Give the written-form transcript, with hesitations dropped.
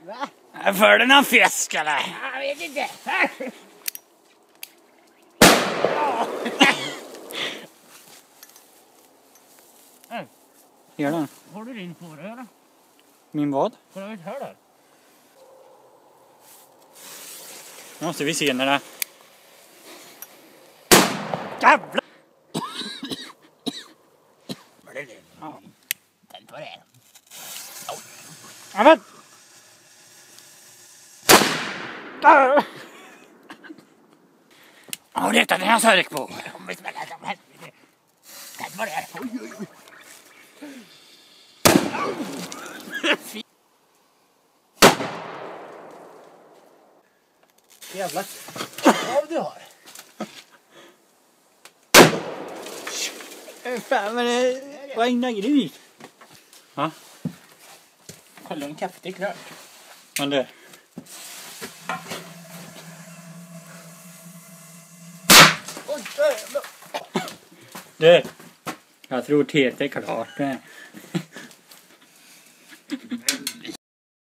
Va? För den här fisk eller? Jag vet inte. Gör den. Har du din förhör då? Min vad? Får jag inte höra där? Nu måste vi se när det... Jävlar! Var det det? Ja. Tänt vad det är. Ja, men! Ja, det är den jag sörk på. Om vi smäller som helvete. Tänt vad det är. Oj, oj, oj. Jävlar. Vad du har? Fan, men det var inga gris. Ja, Kolla om kaffet är klart. men det... Oj, jävlar. Du, jag tror teet är klart.